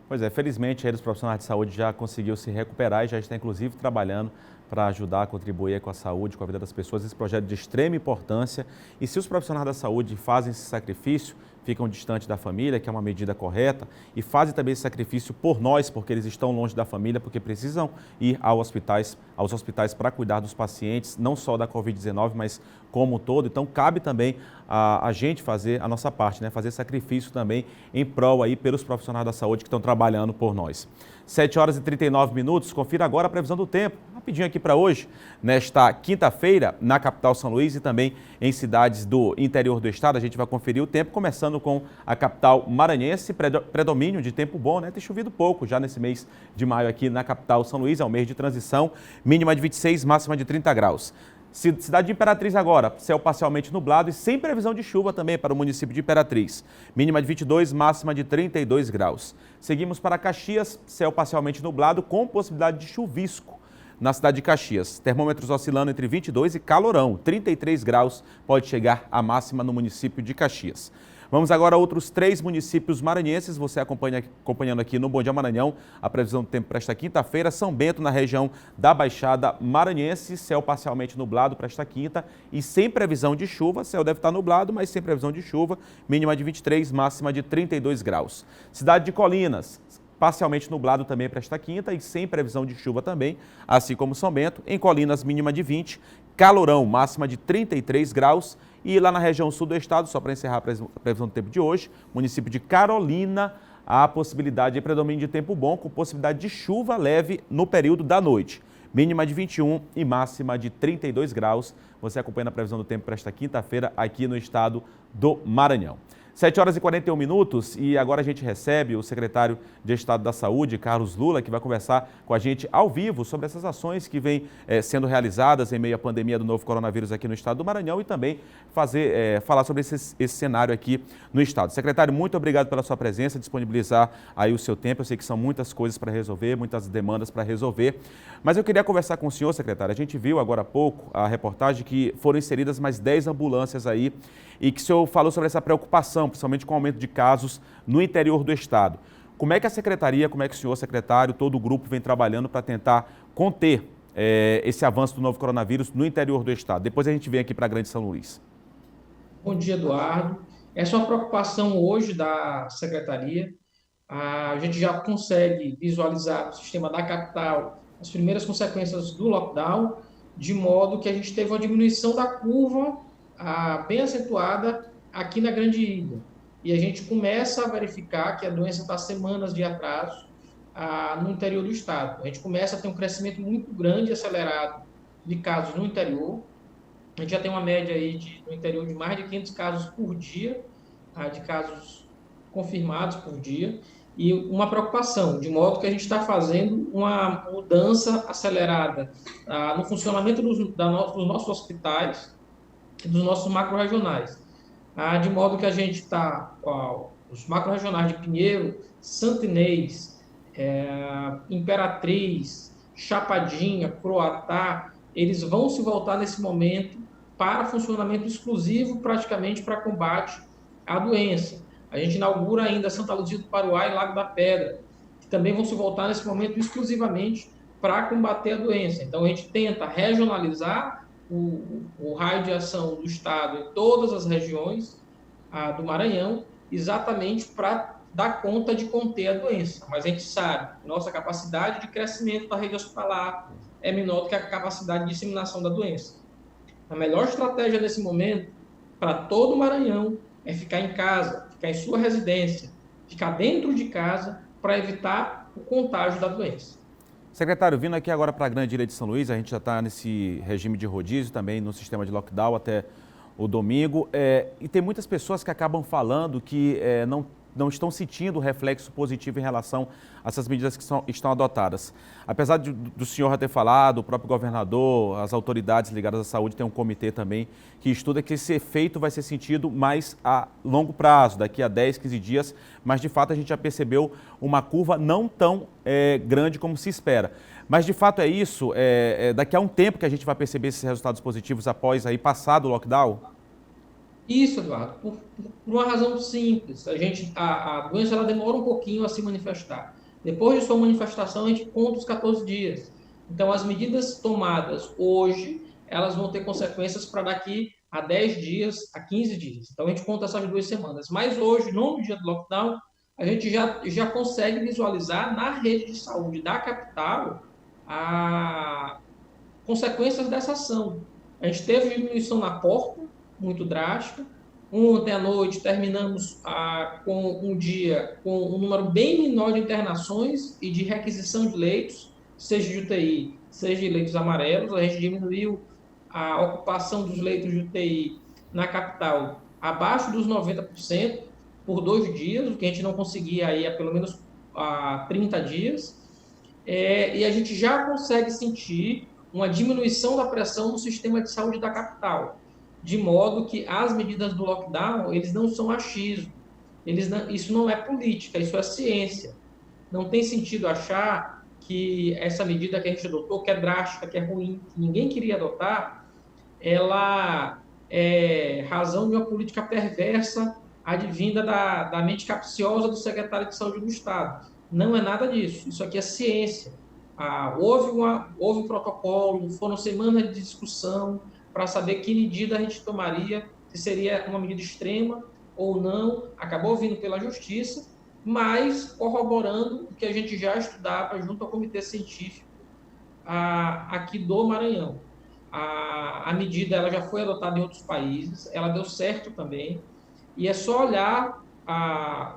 Pois é, felizmente os profissionais de saúde já conseguiu se recuperar e já está inclusive trabalhando para ajudar a contribuir com a saúde, com a vida das pessoas. Esse projeto é de extrema importância e se os profissionais da saúde fazem esse sacrifício, ficam distantes da família, que é uma medida correta, e fazem também esse sacrifício por nós, porque eles estão longe da família, porque precisam ir aos hospitais para cuidar dos pacientes, não só da Covid-19, mas como um todo. Então, cabe também a gente fazer a nossa parte, né? Fazer sacrifício também em prol aí pelos profissionais da saúde que estão trabalhando por nós. 7 horas e 39 minutos, confira agora a previsão do tempo. Rapidinho aqui para hoje, nesta quinta-feira, na capital São Luís e também em cidades do interior do estado. A gente vai conferir o tempo, começando com a capital maranhense, predomínio de tempo bom, né? Tem chovido pouco já nesse mês de maio aqui na capital São Luís, é um mês de transição, mínima de 26, máxima de 30 graus. Cidade de Imperatriz agora, céu parcialmente nublado e sem previsão de chuva também para o município de Imperatriz. Mínima de 22, máxima de 32 graus. Seguimos para Caxias, céu parcialmente nublado com possibilidade de chuvisco na cidade de Caxias. Termômetros oscilando entre 22 e calorão, 33 graus pode chegar a máxima no município de Caxias. Vamos agora a outros 3 municípios maranhenses, você acompanhando aqui no Bom Dia Maranhão, a previsão do tempo para esta quinta-feira. São Bento, na região da Baixada Maranhense, céu parcialmente nublado para esta quinta e sem previsão de chuva. Céu deve estar nublado, mas sem previsão de chuva, mínima de 23, máxima de 32 graus. Cidade de Colinas, parcialmente nublado também para esta quinta e sem previsão de chuva também, assim como São Bento. Em Colinas, mínima de 20, calorão, máxima de 33 graus. E lá na região sul do estado, só para encerrar a previsão do tempo de hoje, município de Carolina, há possibilidade de predomínio de tempo bom, com possibilidade de chuva leve no período da noite. Mínima de 21 e máxima de 32 graus. Você acompanha a previsão do tempo para esta quinta-feira aqui no estado do Maranhão. 7 horas e 41 minutos e agora a gente recebe o secretário de Estado da Saúde, Carlos Lula, que vai conversar com a gente ao vivo sobre essas ações que vêm sendo realizadas em meio à pandemia do novo coronavírus aqui no estado do Maranhão e também falar sobre esse cenário aqui no estado. Secretário, muito obrigado pela sua presença, disponibilizar aí o seu tempo. Eu sei que são muitas coisas para resolver, muitas demandas para resolver, mas eu queria conversar com o senhor, secretário. A gente viu agora há pouco a reportagem que foram inseridas mais 10 ambulâncias aí e que o senhor falou sobre essa preocupação, principalmente com o aumento de casos no interior do estado. Como é que a secretaria, como é que o senhor secretário, todo o grupo vem trabalhando para tentar conter esse avanço do novo coronavírus no interior do estado? Depois a gente vem aqui para a Grande São Luís. Bom dia, Eduardo. Essa é uma preocupação hoje da secretaria. A gente já consegue visualizar no sistema da capital as primeiras consequências do lockdown, de modo que a gente teve uma diminuição da curva bem acentuada aqui na Grande Ilha. E a gente começa a verificar que a doença está semanas de atraso no interior do estado. A gente começa a ter um crescimento muito grande e acelerado de casos no interior. A gente já tem uma média aí no interior de mais de 500 casos por dia, de casos confirmados por dia, e uma preocupação, de modo que a gente está fazendo uma mudança acelerada no funcionamento dos nossos hospitais e dos nossos macro-regionais, de modo que a gente está, os macro-regionais de Pinheiro, Santo Inês, Imperatriz, Chapadinha, Croatá, eles vão se voltar nesse momento para funcionamento exclusivo, praticamente para combate à doença. A gente inaugura ainda Santa Luzia do Paruá e Lago da Pedra, que também vão se voltar nesse momento exclusivamente para combater a doença. Então a gente tenta regionalizar o raio de ação do estado em todas as regiões do Maranhão, exatamente para dar conta de conter a doença. Mas a gente sabe que nossa capacidade de crescimento da rede hospitalar é menor do que a capacidade de disseminação da doença. A melhor estratégia nesse momento para todo o Maranhão é ficar em casa, ficar em sua residência, ficar dentro de casa para evitar o contágio da doença. Secretário, vindo aqui agora para a Grande Ilha de São Luís, a gente já está nesse regime de rodízio também, no sistema de lockdown até o domingo, e tem muitas pessoas que acabam falando que não estão sentindo o reflexo positivo em relação a essas medidas que estão adotadas. Apesar do senhor já ter falado, o próprio governador, as autoridades ligadas à saúde, tem um comitê também que estuda que esse efeito vai ser sentido mais a longo prazo, daqui a 10, 15 dias, mas de fato a gente já percebeu uma curva não tão grande como se espera. Mas de fato é isso, daqui a um tempo que a gente vai perceber esses resultados positivos após aí passado o lockdown? Isso, Eduardo, por uma razão simples. A doença ela demora um pouquinho a se manifestar. Depois de sua manifestação, a gente conta os 14 dias. Então, as medidas tomadas hoje, elas vão ter consequências para daqui a 10 dias, a 15 dias. Então, a gente conta essas 2 semanas. Mas hoje, no dia do lockdown, a gente já consegue visualizar na rede de saúde da capital consequências dessa ação. A gente teve diminuição na porta, muito drástica. Ontem à noite terminamos com um dia com um número bem menor de internações e de requisição de leitos, seja de UTI, seja de leitos amarelos. A gente diminuiu a ocupação dos leitos de UTI na capital abaixo dos 90% por 2 dias, o que a gente não conseguia aí há pelo menos 30 dias. E a gente já consegue sentir uma diminuição da pressão no sistema de saúde da capital, de modo que as medidas do lockdown, eles não são achismo, isso não é política, isso é ciência. Não tem sentido achar que essa medida que a gente adotou, que é drástica, que é ruim, que ninguém queria adotar, ela é razão de uma política perversa advinda da mente capciosa do secretário de Saúde do Estado. Não é nada disso, isso aqui é ciência. Houve um protocolo, foram semanas de discussão, para saber que medida a gente tomaria, se seria uma medida extrema ou não, acabou vindo pela Justiça, mas corroborando o que a gente já estudava junto ao Comitê Científico aqui do Maranhão. A medida ela já foi adotada em outros países, ela deu certo também, e é só olhar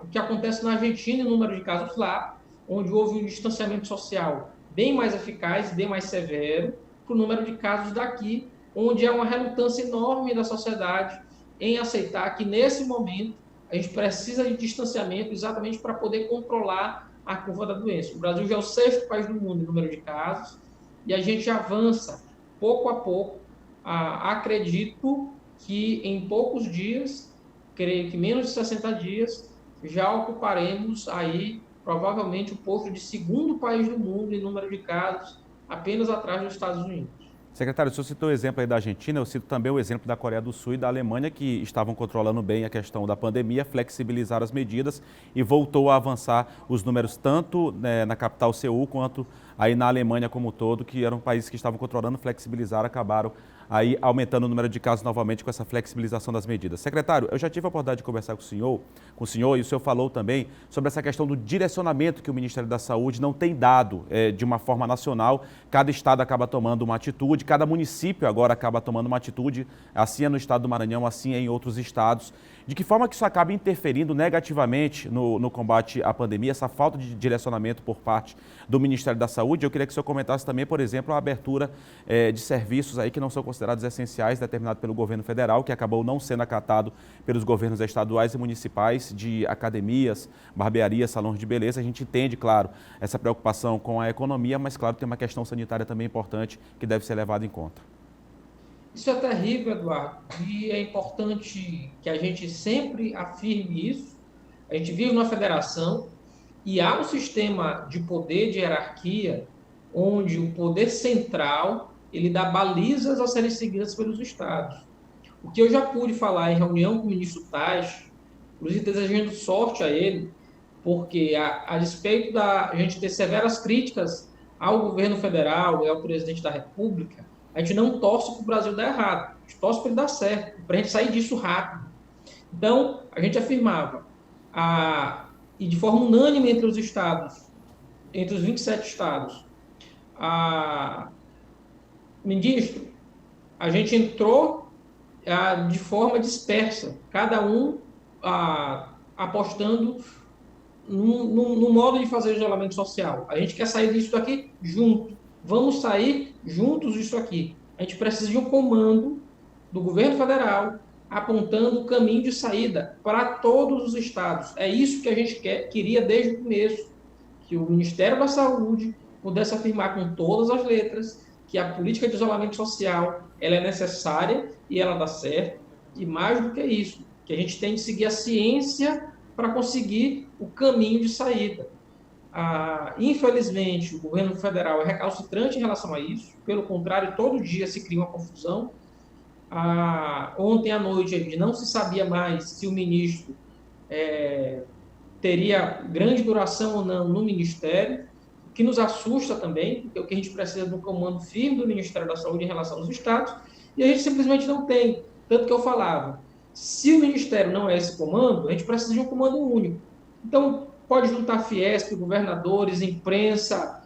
o que acontece na Argentina, o número de casos lá, onde houve um distanciamento social bem mais eficaz, bem mais severo, para o número de casos daqui, onde há uma relutância enorme da sociedade em aceitar que, nesse momento, a gente precisa de distanciamento exatamente para poder controlar a curva da doença. O Brasil já é o 6º país do mundo em número de casos e a gente avança pouco a pouco. Acredito que em poucos dias, creio que menos de 60 dias, já ocuparemos aí, provavelmente, o posto de 2º país do mundo em número de casos, apenas atrás dos Estados Unidos. Secretário, o senhor citou o exemplo aí da Argentina, eu cito também o exemplo da Coreia do Sul e da Alemanha, que estavam controlando bem a questão da pandemia, flexibilizaram as medidas e voltou a avançar os números tanto na capital Seul quanto aí na Alemanha como um todo, que eram países que estavam controlando, flexibilizaram, acabaram aí aumentando o número de casos novamente com essa flexibilização das medidas. Secretário, eu já tive a oportunidade de conversar com o senhor e o senhor falou também sobre essa questão do direcionamento que o Ministério da Saúde não tem dado de uma forma nacional. Cada estado acaba tomando uma atitude, cada município agora acaba tomando uma atitude, assim é no estado do Maranhão, assim é em outros estados. De que forma que isso acaba interferindo negativamente no combate à pandemia, essa falta de direcionamento por parte do Ministério da Saúde? Eu queria que o senhor comentasse também, por exemplo, a abertura de serviços aí que não são considerados essenciais, determinado pelo governo federal, que acabou não sendo acatado pelos governos estaduais e municipais, de academias, barbearias, salões de beleza. A gente entende, claro, essa preocupação com a economia, mas, claro, tem uma questão sanitária também importante que deve ser levada em conta. Isso é terrível, Eduardo, e é importante que a gente sempre afirme isso. A gente vive numa federação e há um sistema de poder, de hierarquia, onde o poder central ele dá balizas a serem seguidas pelos estados. O que eu já pude falar em reunião com o ministro Tais, inclusive desejando sorte a ele, porque a despeito da gente ter severas críticas ao governo federal e ao presidente da República, a gente não torce para o Brasil dar errado, a gente torce para ele dar certo, para a gente sair disso rápido. Então, a gente afirmava, e de forma unânime entre os estados, entre os 27 estados, ministro, a gente entrou de forma dispersa, cada um apostando no modo de fazer isolamento social. A gente quer sair disso daqui junto. Vamos sair juntos disso aqui. A gente precisa de um comando do governo federal apontando o caminho de saída para todos os estados. É isso que a gente queria desde o começo, que o Ministério da Saúde pudesse afirmar com todas as letras que a política de isolamento social ela é necessária e ela dá certo. E mais do que isso, que a gente tem de seguir a ciência para conseguir o caminho de saída. Infelizmente, o governo federal é recalcitrante em relação a isso. Pelo contrário, todo dia se cria uma confusão. Ontem à noite não se sabia mais se o ministro teria grande duração ou não no ministério, o que nos assusta também, porque o que a gente precisa de um comando firme do Ministério da Saúde em relação aos estados, e a gente simplesmente não tem. Tanto que eu falava, se o ministério não é esse comando, a gente precisa de um comando único. Então, pode juntar Fiesp, governadores, imprensa,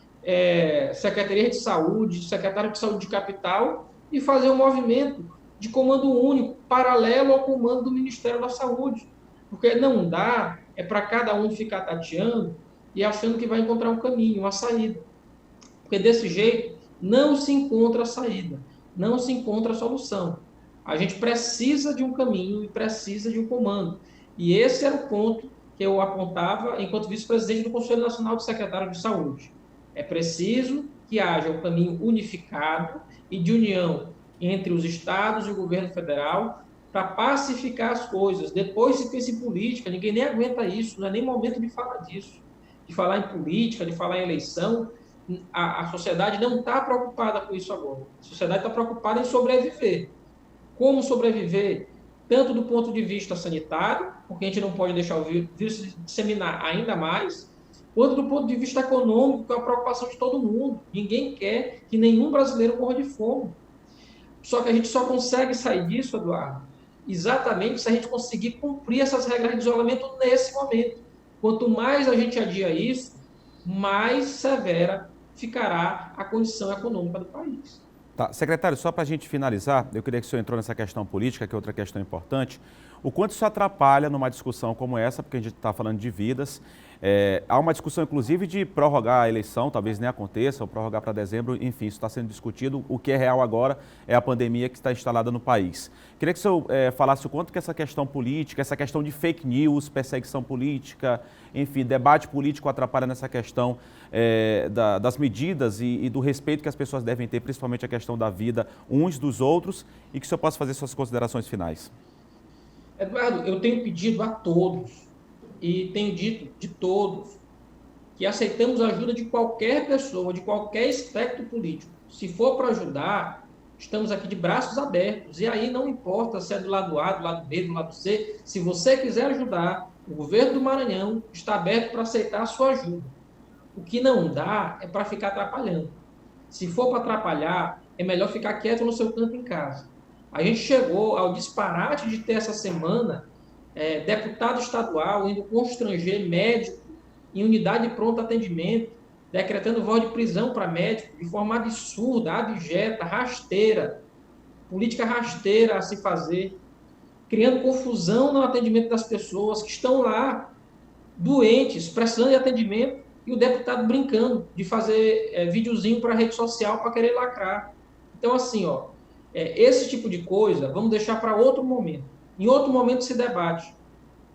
Secretaria de Saúde, Secretário de Saúde de Capital e fazer um movimento de comando único, paralelo ao comando do Ministério da Saúde. Porque não dá, para cada um ficar tateando e achando que vai encontrar um caminho, uma saída. Porque desse jeito não se encontra a saída, não se encontra a solução. A gente precisa de um caminho e precisa de um comando. E esse era o ponto que eu apontava enquanto vice-presidente do Conselho Nacional de Secretários de Saúde. É preciso que haja um caminho unificado e de união entre os estados e o governo federal para pacificar as coisas. Depois se pensa em política, ninguém nem aguenta isso, não é nem momento de falar disso. De falar em política, de falar em eleição, a sociedade não está preocupada com isso agora. A sociedade está preocupada em sobreviver. Como sobreviver? Tanto do ponto de vista sanitário, porque a gente não pode deixar o vírus se disseminar ainda mais, quanto do ponto de vista econômico, que é a preocupação de todo mundo. Ninguém quer que nenhum brasileiro morra de fome. Só que a gente só consegue sair disso, Eduardo, exatamente se a gente conseguir cumprir essas regras de isolamento nesse momento. Quanto mais a gente adia isso, mais severa ficará a condição econômica do país. Tá. Secretário, só para a gente finalizar, eu queria que o senhor entrou nessa questão política, que é outra questão importante. O quanto isso atrapalha numa discussão como essa, porque a gente está falando de vidas. Há uma discussão, inclusive, de prorrogar a eleição, talvez nem aconteça, ou prorrogar para dezembro, enfim, isso está sendo discutido. O que é real agora é a pandemia que está instalada no país. Queria que o senhor falasse o quanto que essa questão política, essa questão de fake news, perseguição política, enfim, debate político atrapalha nessa questão das medidas e do respeito que as pessoas devem ter, principalmente a questão da vida uns dos outros, e que o senhor possa fazer suas considerações finais. Eduardo, eu tenho pedido a todos, e tenho dito de todos, que aceitamos a ajuda de qualquer pessoa, de qualquer espectro político. Se for para ajudar, estamos aqui de braços abertos. E aí não importa se é do lado A, do lado B, do lado C, se você quiser ajudar, o governo do Maranhão está aberto para aceitar a sua ajuda. O que não dá é para ficar atrapalhando. Se for para atrapalhar, é melhor ficar quieto no seu canto em casa. A gente chegou ao disparate de ter essa semana deputado estadual indo constranger médico em unidade de pronto atendimento, decretando voz de prisão para médico de forma absurda, abjeta, rasteira, política rasteira a se fazer, criando confusão no atendimento das pessoas que estão lá doentes, precisando de atendimento, e o deputado brincando de fazer videozinho para a rede social para querer lacrar. Então, assim, esse tipo de coisa, vamos deixar para outro momento. Em outro momento se debate.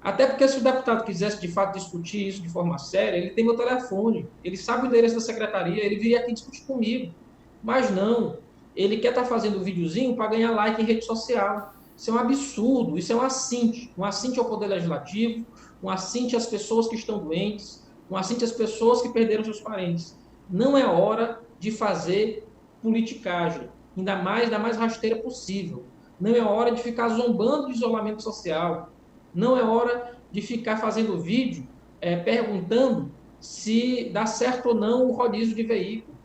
Até porque se o deputado quisesse, de fato, discutir isso de forma séria, ele tem meu telefone, ele sabe o endereço da secretaria, ele viria aqui discutir comigo. Mas não, ele quer estar fazendo um videozinho para ganhar like em rede social. Isso é um absurdo, isso é um assinte ao Poder Legislativo, um assinte às pessoas que estão doentes, um assinte às pessoas que perderam seus parentes. Não é hora de fazer politicagem, ainda mais rasteira possível. Não é hora de ficar zombando de isolamento social. Não é hora de ficar fazendo vídeo perguntando se dá certo ou não o rodízio de veículos.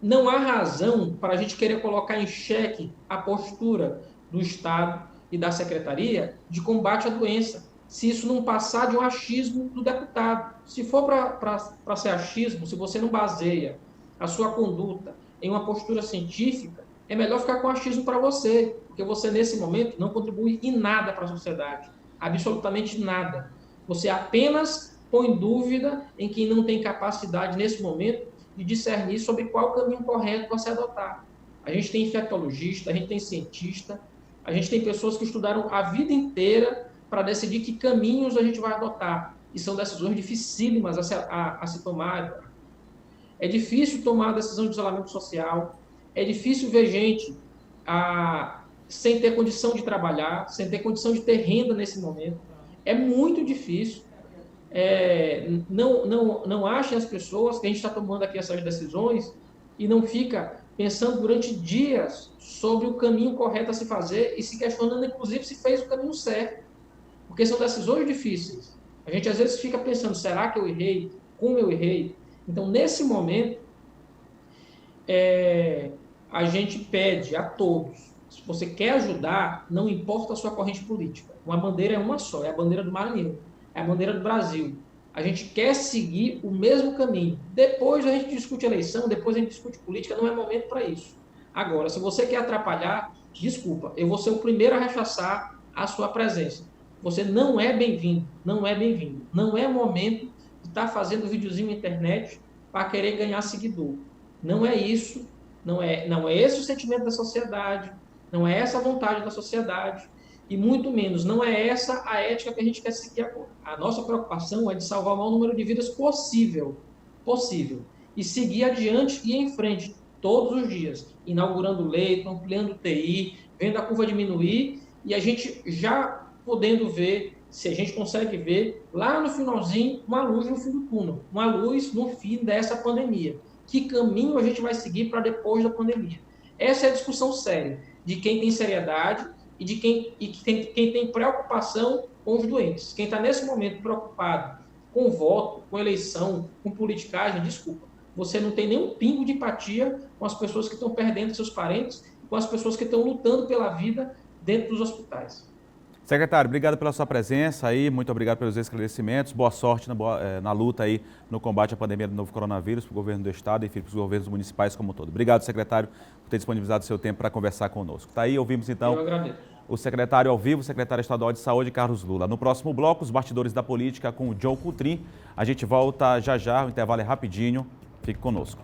Não há razão para a gente querer colocar em xeque a postura do Estado e da Secretaria de combate à doença, se isso não passar de um achismo do deputado. Se for para ser achismo, se você não baseia a sua conduta em uma postura científica, é melhor ficar com achismo para você, porque você, nesse momento, não contribui em nada para a sociedade, absolutamente nada. Você apenas põe dúvida em quem não tem capacidade, nesse momento, de discernir sobre qual o caminho correto para se adotar. A gente tem infectologista, a gente tem cientista, a gente tem pessoas que estudaram a vida inteira para decidir que caminhos a gente vai adotar. E são decisões dificílimas a se tomar. É difícil tomar a decisão de isolamento social, é difícil ver gente sem ter condição de trabalhar, sem ter condição de ter renda nesse momento. É muito difícil. Não achem as pessoas que a gente está tomando aqui essas decisões e não fica pensando durante dias sobre o caminho correto a se fazer e se questionando, inclusive, se fez o caminho certo. Porque são decisões difíceis. A gente, às vezes, fica pensando, será que eu errei? Como eu errei? Então, nesse momento, a gente pede a todos, se você quer ajudar, não importa a sua corrente política. Uma bandeira é uma só, é a bandeira do Maranhão, é a bandeira do Brasil. A gente quer seguir o mesmo caminho. Depois a gente discute eleição, depois a gente discute política, não é momento para isso. Agora, se você quer atrapalhar, desculpa, eu vou ser o primeiro a rechaçar a sua presença. Você não é bem-vindo, não é bem-vindo. Não é momento de estar fazendo videozinho na internet para querer ganhar seguidor. Não é isso, não é esse o sentimento da sociedade, não é essa a vontade da sociedade, e muito menos, não é essa a ética que a gente quer seguir agora. A nossa preocupação é de salvar o maior número de vidas possível, e seguir adiante e em frente, todos os dias, inaugurando leito, ampliando o TI, vendo a curva diminuir, e a gente já podendo ver, se a gente consegue ver, lá no finalzinho, uma luz no fim do túnel, uma luz no fim dessa pandemia. Que caminho a gente vai seguir para depois da pandemia? Essa é a discussão séria, de quem tem seriedade e de quem tem preocupação com os doentes. Quem está nesse momento preocupado com voto, com eleição, com politicagem, desculpa, você não tem nenhum pingo de empatia com as pessoas que estão perdendo seus parentes, com as pessoas que estão lutando pela vida dentro dos hospitais. Secretário, obrigado pela sua presença aí, muito obrigado pelos esclarecimentos, boa sorte na luta aí no combate à pandemia do novo coronavírus para o governo do estado e para os governos municipais como um todo. Obrigado, secretário, por ter disponibilizado seu tempo para conversar conosco. Tá aí, ouvimos então o secretário ao vivo, o secretário estadual de saúde, Carlos Lula. No próximo bloco, os bastidores da política com o John Coutrin. A gente volta já, o intervalo é rapidinho, fique conosco.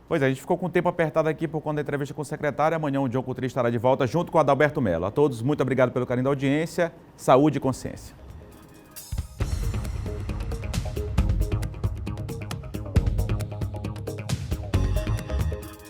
Pois é, a gente ficou com o tempo apertado aqui por conta da entrevista com o secretário. Amanhã o John Coutrin estará de volta junto com o Adalberto Mello. A todos, muito obrigado pelo carinho da audiência. Saúde e consciência.